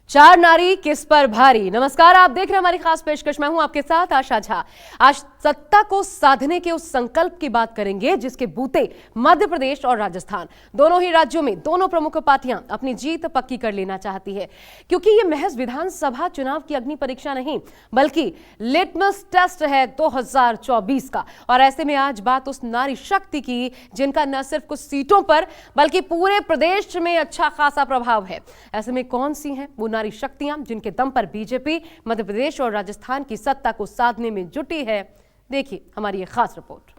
चार नारी किस पर भारी। नमस्कार, आप देख रहे हैं हमारी खास पेशकश। मैं हूं आपके साथ आशा झा। आज सत्ता को साधने के उस संकल्प की बात करेंगे जिसके बूते मध्य प्रदेश और राजस्थान दोनों ही राज्यों में दोनों प्रमुख पार्टियां अपनी जीत पक्की कर लेना चाहती है, क्योंकि ये महज विधानसभा चुनाव की अग्नि परीक्षा नहीं बल्कि लिटमस टेस्ट है 2024 का। और ऐसे में आज बात उस नारी शक्ति की जिनका न सिर्फ कुछ सीटों पर बल्कि पूरे प्रदेश में अच्छा खासा प्रभाव है। ऐसे में कौन सी हैं वो नारी शक्तियां जिनके दम पर बीजेपी मध्य प्रदेश और राजस्थान की सत्ता को साधने में जुटी है? देखिए हमारी ये खास रिपोर्ट।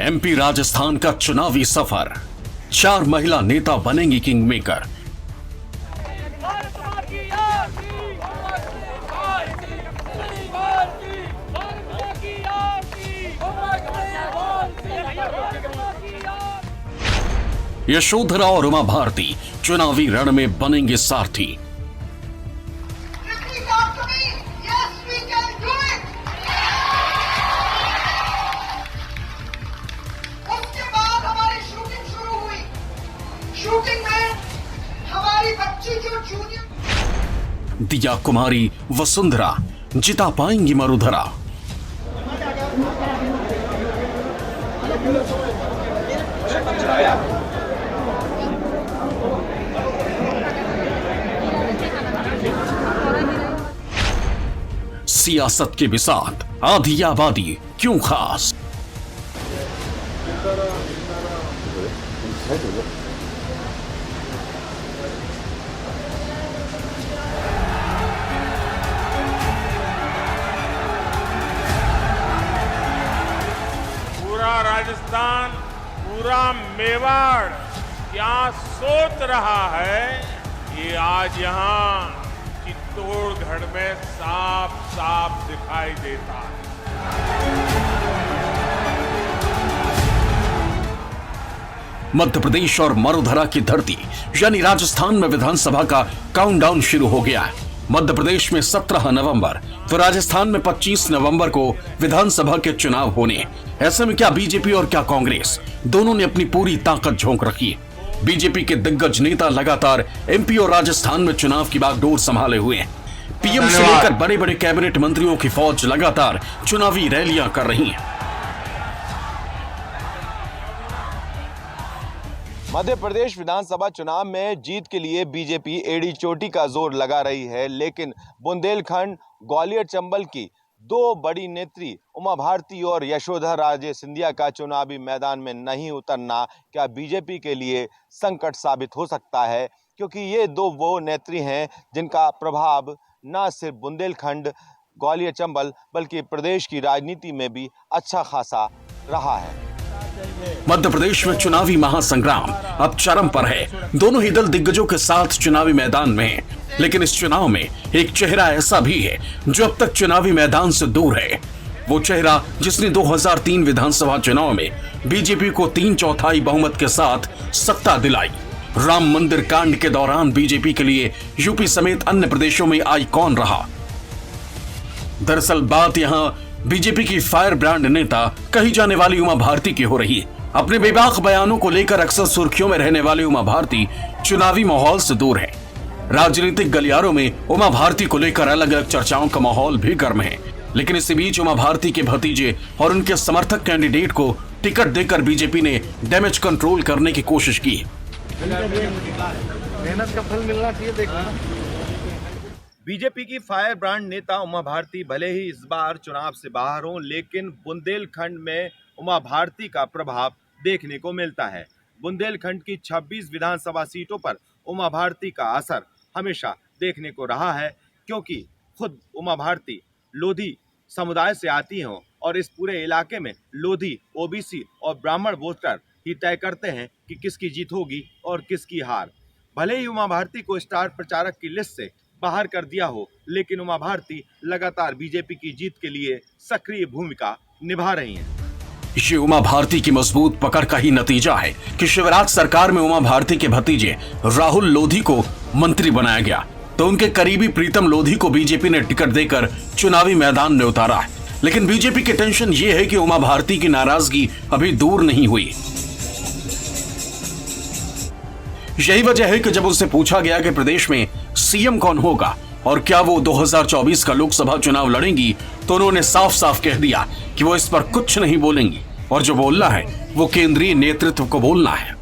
एमपी राजस्थान का चुनावी सफर, 4 महिला नेता बनेंगी किंग मेकर। यशोधरा और उमा भारती चुनावी रण में बनेंगे सारथी। शूटिंग में हमारी बच्ची जो जूनियर दिया कुमारी वसुंधरा जिता पाएंगी मरुधरा। सियासत के बिसात आधी आबादी क्यों खास। पूरा राजस्थान, पूरा मेवाड़ क्या सोच रहा है, ये आज यहाँ चित्तौड़गढ़ में साफ साफ दिखाई देता है। मध्य प्रदेश और मरुधरा की धरती यानी राजस्थान में विधानसभा का काउंटडाउन शुरू हो गया है। मध्य प्रदेश में 17 नवंबर तो राजस्थान में 25 नवंबर को विधानसभा के चुनाव होने। ऐसे में क्या बीजेपी और क्या कांग्रेस दोनों ने अपनी पूरी ताकत झोंक रखी है। बीजेपी के दिग्गज नेता लगातार एमपी और राजस्थान में चुनाव की बागडोर संभाले हुए हैं। पीएम से लेकर बड़े बड़े कैबिनेट मंत्रियों की फौज लगातार चुनावी रैलियां कर रही है। मध्य प्रदेश विधानसभा चुनाव में जीत के लिए बीजेपी एड़ी चोटी का जोर लगा रही है, लेकिन बुंदेलखंड ग्वालियर चंबल की दो बड़ी नेत्री उमा भारती और यशोधरा राजे सिंधिया का चुनावी मैदान में नहीं उतरना क्या बीजेपी के लिए संकट साबित हो सकता है, क्योंकि ये दो वो नेत्री हैं जिनका प्रभाव न सिर्फ बुंदेलखंड ग्वालियर चंबल बल्कि प्रदेश की राजनीति में भी अच्छा खासा रहा है। मध्य प्रदेश में चुनावी महासंग्राम अब चरम पर है। दोनों ही दल दिग्गजों के साथ चुनावी मैदान में हैं, लेकिन इस चुनाव में एक चेहरा ऐसा भी है जो अब तक चुनावी मैदान से दूर है। वो चेहरा जिसने 2003 विधानसभा चुनाव में बीजेपी को 3/4 बहुमत के साथ सत्ता दिलाई। राम मंदिर कांड के दौरान बीजेपी के लिए यूपी समेत अन्य प्रदेशों में आइकॉन रहा। दरअसल बात यहाँ बीजेपी की फायर ब्रांड नेता कही जाने वाली उमा भारती की हो रही है। अपने बेबाक बयानों को लेकर अक्सर सुर्खियों में रहने वाली उमा भारती चुनावी माहौल से दूर है। राजनीतिक गलियारों में उमा भारती को लेकर अलग अलग चर्चाओं का माहौल भी गर्म है, लेकिन इसी बीच उमा भारती के भतीजे और उनके समर्थक कैंडिडेट को टिकट देकर बीजेपी ने डैमेज कंट्रोल करने की कोशिश की। मेहनत का फल मिलना चाहिए। बीजेपी की फायर ब्रांड नेता उमा भारती भले ही इस बार चुनाव से बाहर हों, लेकिन बुंदेलखंड में उमा भारती का प्रभाव देखने को मिलता है। बुंदेलखंड की 26 विधानसभा सीटों पर उमा भारती का असर हमेशा देखने को रहा है, क्योंकि खुद उमा भारती लोधी समुदाय से आती हैं और इस पूरे इलाके में लोधी, ओबीसी और ब्राह्मण वोटर ही तय करते हैं कि किसकी जीत होगी और किसकी हार। भले ही उमा भारती को स्टार प्रचारक की लिस्ट से बाहर कर दिया हो, लेकिन उमा भारती लगातार बीजेपी की जीत के लिए सक्रिय भूमिका निभा रही हैं। ये उमा भारती की मजबूत पकड़ का ही नतीजा है कि शिवराज सरकार में उमा भारती के भतीजे राहुल लोधी को मंत्री बनाया गया, तो उनके करीबी प्रीतम लोधी को बीजेपी ने टिकट देकर चुनावी मैदान में उतारा है। लेकिन बीजेपी की टेंशन ये है कि उमा भारती की नाराजगी अभी दूर नहीं हुई। यही वजह है कि जब उनसे पूछा गया कि प्रदेश में सीएम कौन होगा और क्या वो 2024 का लोकसभा चुनाव लड़ेंगी, तो उन्होंने साफ साफ कह दिया कि वो इस पर कुछ नहीं बोलेंगी और जो बोलना है वो केंद्रीय नेतृत्व को बोलना है।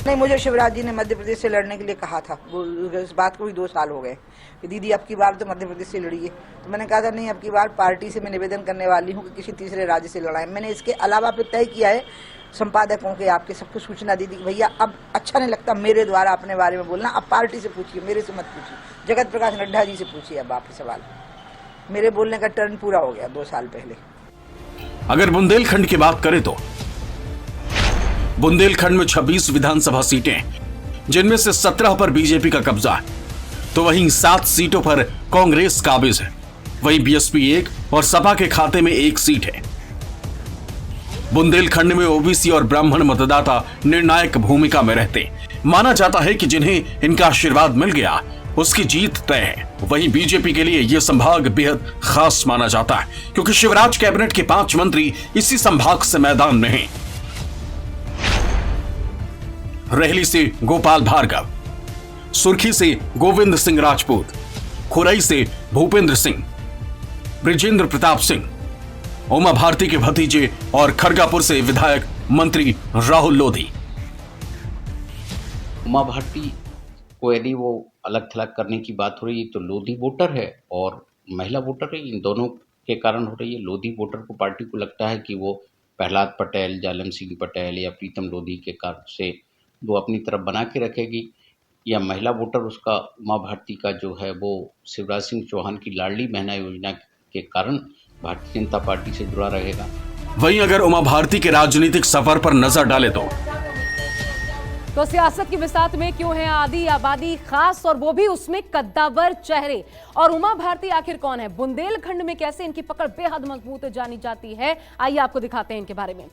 नहीं, मुझे शिवराज जी ने मध्य प्रदेश से लड़ने के लिए कहा था। इस बात को भी 2 साल हो गए कि दीदी अब की बार तो मध्य प्रदेश से लड़िए, तो मैंने कहा था नहीं, अब की बार पार्टी से मैं निवेदन करने वाली हूँ कि किसी तीसरे राज्य से लड़ाएं। मैंने इसके अलावा फिर तय किया है संपादकों के, आपके सबको सूचना दी थी कि भैया अब अच्छा नहीं लगता मेरे द्वारा अपने बारे में बोलना, अब पार्टी से पूछिए, मेरे से मत पूछिए, जगत प्रकाश नड्डा जी से पूछिए अब आप सवाल। मेरे बोलने का टर्न पूरा हो गया 2 साल पहले। अगर बुंदेलखंड की बात करें तो बुंदेलखंड में 26 विधानसभा सीटें हैं, जिनमें से 17 पर बीजेपी का कब्जा है, तो वहीं 7 सीटों पर कांग्रेस काबिज है। वहीं बीएसपी 1 और सपा के खाते में 1 सीट है। बुंदेलखंड में ओबीसी और ब्राह्मण मतदाता निर्णायक भूमिका में रहते। माना जाता है कि जिन्हें इनका आशीर्वाद मिल गया उसकी जीत तय है। वहीं बीजेपी के लिए यह संभाग बेहद खास माना जाता है, क्योंकि शिवराज कैबिनेट के 5 मंत्री इसी संभाग से मैदान में हैं। रेहली से गोपाल भार्गव, सुर्खी से गोविंद सिंह राजपूत, खुरई से भूपेंद्र सिंह, ब्रिजेंद्र प्रताप सिंह, उमा भारती के भतीजे और खड़गापुर से विधायक मंत्री राहुल लोधी। उमा भारती को यदि वो अलग थलग करने की बात हो रही है तो लोधी वोटर है और महिला वोटर है, इन दोनों के कारण हो रही है। लोधी वोटर को पार्टी को लगता है कि वो प्रहलाद पटेल, जालम सिंह पटेल या प्रीतम लोधी के कारण से वो अपनी तरफ बना के रखेगी, या महिला वोटर उसका उमा भारती का जो है वो शिवराज सिंह चौहान की लाडली बहना योजना के कारण भारतीय जनता पार्टी से जुड़ा रहेगा। वहीं अगर उमा भारती के राजनीतिक सफर पर नजर डाले तो सियासत की बिसात में क्यों है आधी आबादी खास, और वो भी उसमें कद्दावर चेहरे। और उमा भारती आखिर कौन है, बुंदेलखंड में कैसे इनकी पकड़ बेहद मजबूत जानी जाती है, आइए आपको दिखाते हैं इनके बारे में।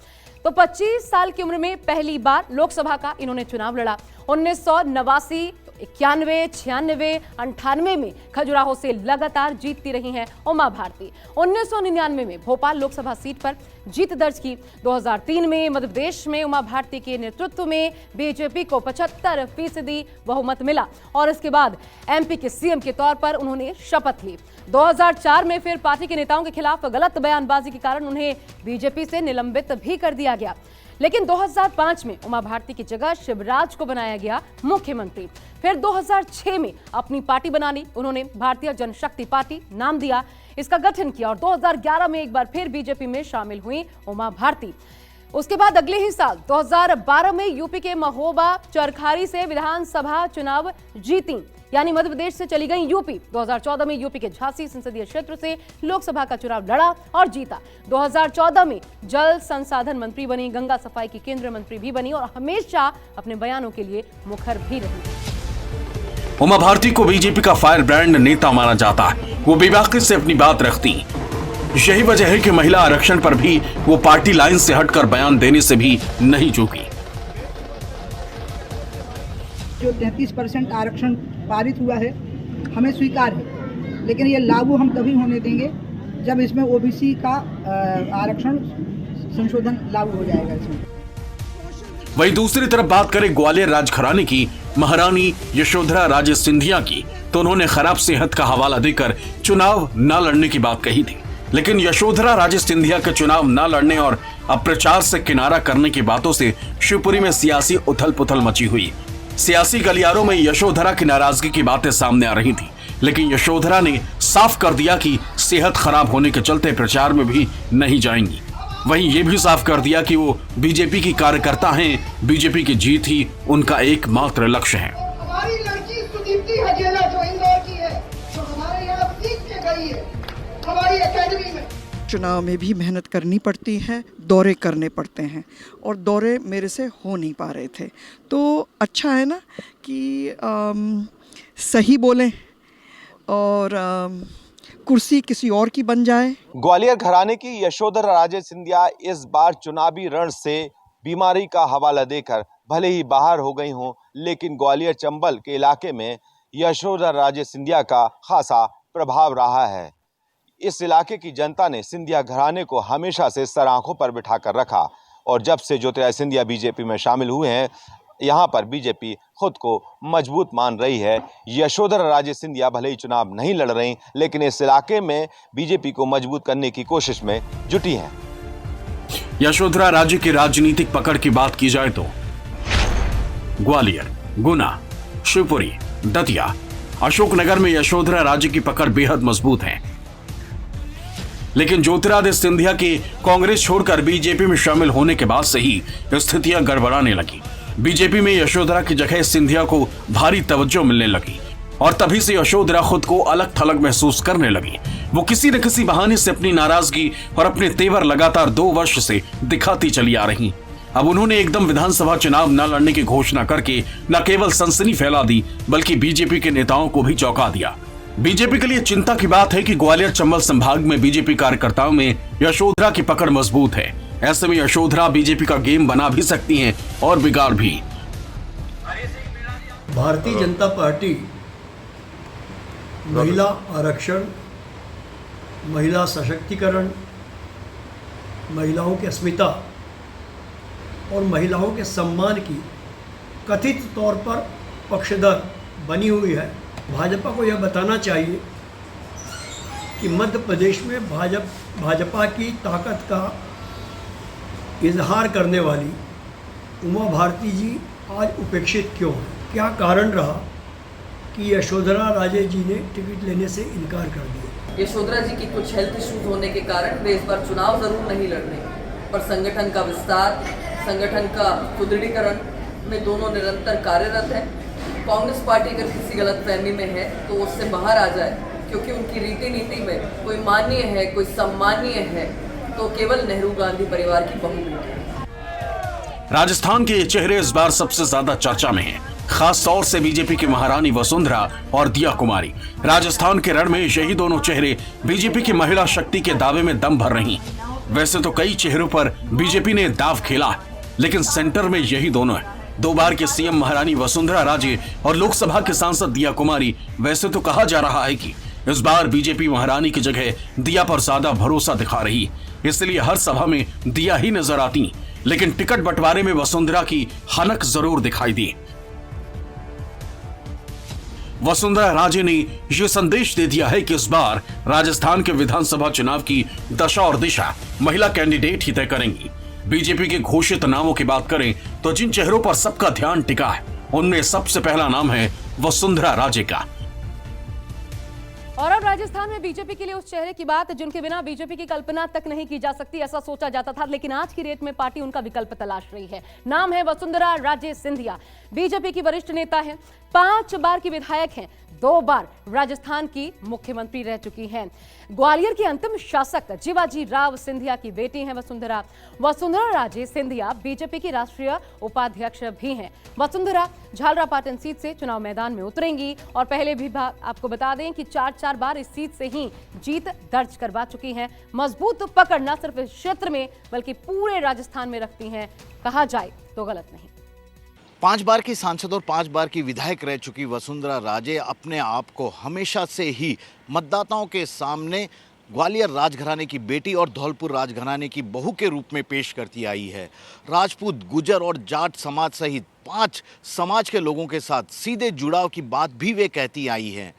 तो 25 साल की उम्र में पहली बार लोकसभा का इन्होंने चुनाव लड़ा। 1989, 91, 96, 98 में खजुराहो से लगातार जीतती रही हैं उमा भारती। 1999 में भोपाल लोकसभा सीट पर जीत दर्ज की। 2003 में मध्य प्रदेश में उमा भारती के नेतृत्व में बीजेपी को 75% बहुमत मिला और इसके बाद एमपी के सीएम के तौर पर उन्होंने शपथ ली। 2004 में फिर पार्टी के नेताओं के खिलाफ गलत बयानबाजी के कारण उन्हें बीजेपी से निलंबित भी कर दिया गया। लेकिन 2005 में उमा भारती की जगह शिवराज को बनाया गया मुख्यमंत्री। फिर 2006 में अपनी पार्टी बना ली उन्होंने, भारतीय जनशक्ति पार्टी नाम दिया, इसका गठन किया और 2011 में एक बार फिर बीजेपी में शामिल हुई उमा भारती। उसके बाद अगले ही साल 2012 में यूपी के महोबा चरखारी से विधानसभा चुनाव जीती, यानी मध्य प्रदेश से चली गई यूपी। 2014 में यूपी के झांसी संसदीय क्षेत्र से लोकसभा का चुनाव लड़ा और जीता। 2014 में जल संसाधन मंत्री बनी, गंगा सफाई की केंद्रीय मंत्री भी बनी और हमेशा अपने बयानों के लिए मुखर भी रही। उमा भारती को बीजेपी का फायर ब्रांड नेता माना जाता है। वो बेबाकी से अपनी बात रखती। यही वजह है कि महिला आरक्षण पर भी वो पार्टी लाइन से हटकर बयान देने से भी नहीं चूकी। जो 33% आरक्षण पारित हुआ है हमें स्वीकार है, लेकिन ये लागू हम तभी होने देंगे जब इसमें ओबीसी का आरक्षण संशोधन लागू हो जाएगा इसमें। वहीं दूसरी तरफ बात करें ग्वालियर राजघराने की महारानी यशोधरा राजे सिंधिया की, तो उन्होंने खराब सेहत का हवाला देकर चुनाव न लड़ने की बात कही थी। लेकिन यशोधरा राजे सिंधिया के चुनाव न लड़ने और अप्रचार से किनारा करने की बातों से शिवपुरी में सियासी उथल पुथल मची हुई। सियासी गलियारों में यशोधरा की नाराजगी की बातें सामने आ रही थी, लेकिन यशोधरा ने साफ कर दिया कि सेहत खराब होने के चलते प्रचार में भी नहीं जाएंगी। वहीं ये भी साफ कर दिया कि वो बीजेपी की कार्यकर्ता हैं, बीजेपी की जीत ही उनका एकमात्र लक्ष्य है। हमारी लड़की सुदीप्ति हजेला जो इंदौर की है, जो हमारे यहाँ सीख के गई है हमारी एकेडमी में, चुनाव में भी मेहनत करनी पड़ती है, दौरे करने पड़ते हैं और दौरे मेरे से हो नहीं पा रहे थे। तो अच्छा है ना कि सही बोलें और कुर्सी किसी और की बन जाए। ग्वालियर घराने की यशोधरा राजे सिंधिया इस बार चुनावी रण से बीमारी का हवाला देकर भले ही बाहर हो गई हों, लेकिन ग्वालियर चंबल के इलाके में यशोधरा राजे सिंधिया का खासा प्रभाव रहा है। इस इलाके की जनता ने सिंधिया घराने को हमेशा से सर आंखों पर बिठाकर रखा और जब से ज्योतिरादित्य सिंधिया बीजेपी में शामिल हुए हैं, यहाँ पर बीजेपी खुद को मजबूत मान रही है। यशोधरा राजे सिंधिया भले ही चुनाव नहीं लड़ रही, लेकिन इस इलाके में बीजेपी को मजबूत करने की कोशिश में जुटी हैं। यशोधरा राजे की राजनीतिक पकड़ की बात की जाए तो ग्वालियर, गुना, शिवपुरी, दतिया, अशोकनगर में यशोधरा राजे की पकड़ बेहद मजबूत है। लेकिन ज्योतिरादित्य सिंधिया के कांग्रेस छोड़कर बीजेपी में शामिल होने के बाद से ही स्थितियां गड़बड़ाने लगी। बीजेपी में यशोधरा की जगह सिंधिया को भारी तवज्जो मिलने लगी और तभी से यशोधरा खुद को अलग थलग महसूस करने लगी। वो किसी न किसी बहाने से अपनी नाराजगी और अपने तेवर लगातार 2 वर्ष से दिखाती चली आ रही। अब उन्होंने एकदम विधानसभा चुनाव न लड़ने की घोषणा करके न केवल सनसनी फैला दी, बल्कि बीजेपी के नेताओं को भी चौंका दिया। बीजेपी के लिए चिंता की बात है कि ग्वालियर चंबल संभाग में बीजेपी कार्यकर्ताओं में यशोधरा की पकड़ मजबूत है। ऐसे में यशोधरा बीजेपी का गेम बना भी सकती हैं और बिगाड़ भी। भारतीय जनता पार्टी महिला आरक्षण, महिला सशक्तिकरण, महिलाओं की अस्मिता और महिलाओं के सम्मान की कथित तौर पर पक्षधर बनी हुई है। भाजपा को यह बताना चाहिए कि मध्य प्रदेश में भाजपा की ताकत का इजहार करने वाली उमा भारती जी आज उपेक्षित क्यों है? क्या कारण रहा कि यशोधरा राजे जी ने टिकट लेने से इनकार कर दिया? यशोधरा जी की कुछ हेल्थ इश्यूज होने के कारण वे इस बार चुनाव जरूर नहीं लड़ रहे, पर संगठन का विस्तार, संगठन का सुदृढ़ीकरण में दोनों निरंतर कार्यरत हैं। कांग्रेस पार्टी अगर किसी गलतफहमी में है तो उससे बाहर आ जाए, क्योंकि उनकी रीति नीति में कोई माननीय है, कोई सम्मानीय है तो केवल नेहरू गांधी परिवार की बहू बेटी है। राजस्थान के ये चेहरे इस बार सबसे ज्यादा चर्चा में हैं, खास तौर से बीजेपी की महारानी वसुंधरा और दिया कुमारी। राजस्थान के रण में यही दोनों चेहरे बीजेपी की महिला शक्ति के दावे में दम भर रही। वैसे तो कई चेहरों पर बीजेपी ने दाव खेला, लेकिन सेंटर में यही दोनों है। 2 बार के सीएम महारानी वसुंधरा राजे और लोकसभा के सांसद दिया कुमारी। वैसे तो कहा जा रहा है कि इस बार बीजेपी महारानी की जगह दिया पर ज्यादा भरोसा दिखा रही, इसलिए हर सभा में दिया ही नजर आती। लेकिन टिकट बंटवारे में वसुंधरा की हनक जरूर दिखाई दी। वसुंधरा राजे ने यह संदेश दे दिया है कि इस बार राजस्थान के विधानसभा चुनाव की दशा और दिशा महिला कैंडिडेट ही तय करेंगी। बीजेपी के घोषित नामों की बात करें तो जिन चेहरों पर सबका ध्यान टिका है, उनमें सबसे पहला नाम है वसुंधरा राजे का। और अब राजस्थान में बीजेपी के लिए उस चेहरे की बात जिनके बिना बीजेपी की कल्पना तक नहीं की जा सकती, ऐसा सोचा जाता था, लेकिन आज की डेट में पार्टी उनका विकल्प तलाश रही है। नाम है वसुंधरा राजे सिंधिया। बीजेपी की वरिष्ठ नेता हैं, 5 बार की विधायक हैं, 2 बार राजस्थान की मुख्यमंत्री रह चुकी हैं। ग्वालियर के अंतिम शासक जीवाजी राव सिंधिया की बेटी हैं वसुंधरा। वसुंधरा राजे सिंधिया बीजेपी की राष्ट्रीय उपाध्यक्ष भी हैं। वसुंधरा झालरापाटन सीट से चुनाव मैदान में उतरेंगी और पहले भी आपको बता दें कि 4 बार इस सीट से ही जीत दर्ज करवा चुकी हैं। मजबूत पकड़ न सिर्फ इस क्षेत्र में बल्कि पूरे राजस्थान में रखती हैं, कहा जाए तो गलत नहीं। 5 बार की सांसद और 5 बार की विधायक रह चुकी वसुंधरा राजे अपने आप को हमेशा से ही मतदाताओं के सामने ग्वालियर राजघराने की बेटी और धौलपुर राजघराने की बहू के रूप में पेश करती आई है। राजपूत, गुजर और जाट समाज सहित 5 समाज के लोगों के साथ सीधे जुड़ाव की बात भी वे कहती आई हैं।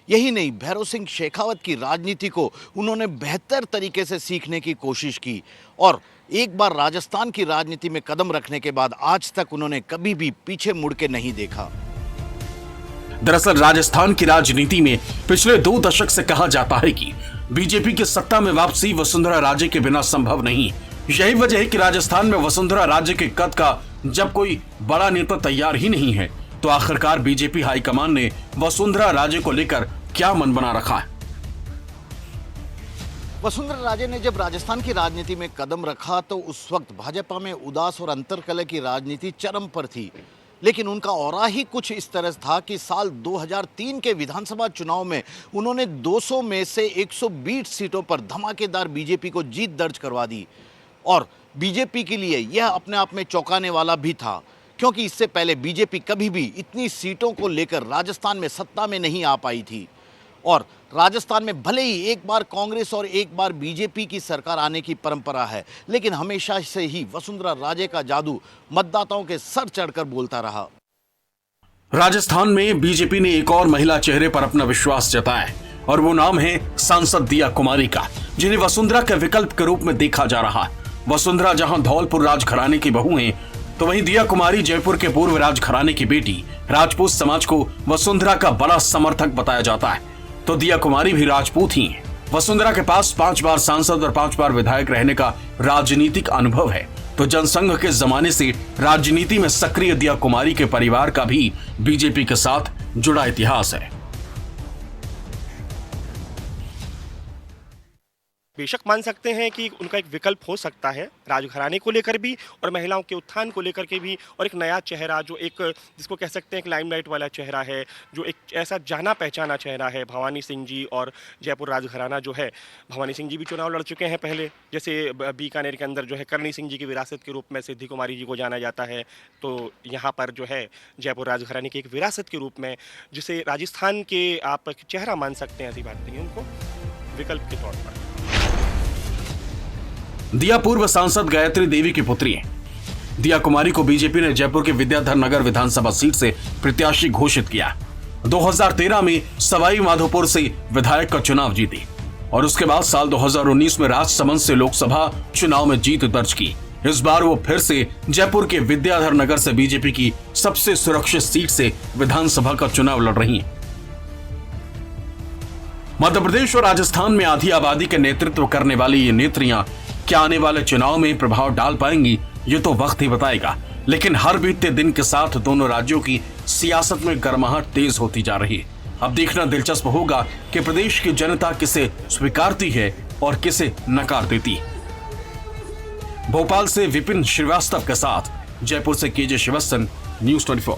यही नहीं, भैरव सिंह शेखावत की राजनीति को उन्होंने बेहतर तरीके से सीखने की कोशिश की और एक बार राजस्थान की राजनीति में कदम रखने के बाद आज तक उन्होंने कभी भी पीछे मुड़ के नहीं देखा। दरअसल राजस्थान की राजनीति में पिछले 2 दशक से कहा जाता है कि बीजेपी की सत्ता में वापसी वसुंधरा राजे के बिना संभव नहीं। यही वजह है कि राजस्थान में वसुंधरा राजे के कद का जब कोई बड़ा नेता तैयार ही नहीं है, तो आखिरकार बीजेपी हाईकमान ने वसुंधरा राजे को लेकर क्या मन बना रखा है। वसुंधरा राजे ने जब राजस्थान की राजनीति में कदम रखा तो उस वक्त भाजपा में उदास और अंतर्कलह की राजनीति चरम पर थी, लेकिन उनका औरा ही कुछ इस तरह था कि साल 2003 के विधानसभा चुनाव में उन्होंने 200 में से 120 सीटों पर धमाकेदार बीजेपी को जीत दर्ज करवा दी। और बीजेपी के लिए यह अपने आप में चौंकाने वाला भी था, क्योंकि इससे पहले बीजेपी कभी भी इतनी सीटों को लेकर राजस्थान में सत्ता में नहीं आ पाई थी। और राजस्थान में भले ही एक बार कांग्रेस और एक बार बीजेपी की सरकार आने की परंपरा है, लेकिन हमेशा से ही वसुंधरा राजे का जादू मतदाताओं के सर चढ़कर बोलता रहा। राजस्थान में बीजेपी ने एक और महिला चेहरे पर अपना विश्वास जताया और वो नाम है सांसद दिया कुमारी का, जिन्हें वसुंधरा के विकल्प के रूप में देखा जा रहा है। वसुंधरा जहां धौलपुर राजघराने की बहू हैं, तो वहीं दिया कुमारी जयपुर के पूर्व राजघराने की बेटी। राजपूत समाज को वसुंधरा का बड़ा समर्थक बताया जाता है, तो दिया कुमारी भी राजपूत ही हैं। वसुंधरा के पास 5 बार सांसद और 5 बार विधायक रहने का राजनीतिक अनुभव है, तो जनसंघ के जमाने से राजनीति में सक्रिय दिया कुमारी के परिवार का भी बीजेपी के साथ जुड़ा इतिहास है। बेशक मान सकते हैं कि उनका एक विकल्प हो सकता है राजघराने को लेकर भी और महिलाओं के उत्थान को लेकर के भी, और एक नया चेहरा जो एक जिसको कह सकते हैं एक लाइमलाइट वाला चेहरा है, जो एक ऐसा जाना पहचाना चेहरा है। भवानी सिंह जी और जयपुर राजघराना जो है, भवानी सिंह जी भी चुनाव लड़ चुके हैं पहले, जैसे बीकानेर के अंदर जो है करणी सिंह जी की विरासत के रूप में सिद्धि कुमारी जी को जाना जाता है, तो यहाँ पर जो है जयपुर राजघराने की एक विरासत के रूप में जिसे राजस्थान के आप चेहरा मान सकते हैं, ऐसी बात नहीं है, उनको विकल्प के तौर पर। दिया पूर्व सांसद गायत्री देवी की पुत्री है। दिया कुमारी को बीजेपी ने जयपुर के विद्याधर नगर विधानसभा सीट से प्रत्याशी घोषित किया। 2013 में सवाई माधोपुर से विधायक का चुनाव जीती और उसके बाद साल 2019 में राजसमंद से लोकसभा चुनाव में जीत दर्ज की। इस बार वो फिर से जयपुर के विद्याधर नगर से बीजेपी की सबसे सुरक्षित सीट से विधानसभा का चुनाव लड़ रही हैं। मध्य प्रदेश और राजस्थान में आधी आबादी के नेतृत्व करने वाली ये नेत्रियां क्या आने वाले चुनाव में प्रभाव डाल पाएंगी, ये तो वक्त ही बताएगा। लेकिन हर बीतते दिन के साथ दोनों राज्यों की सियासत में गर्माहट तेज होती जा रही है। अब देखना दिलचस्प होगा कि प्रदेश की जनता किसे स्वीकारती है और किसे नकार देती है। भोपाल से विपिन श्रीवास्तव के साथ जयपुर से केजे श्रीवास्तव, न्यूज़ 24।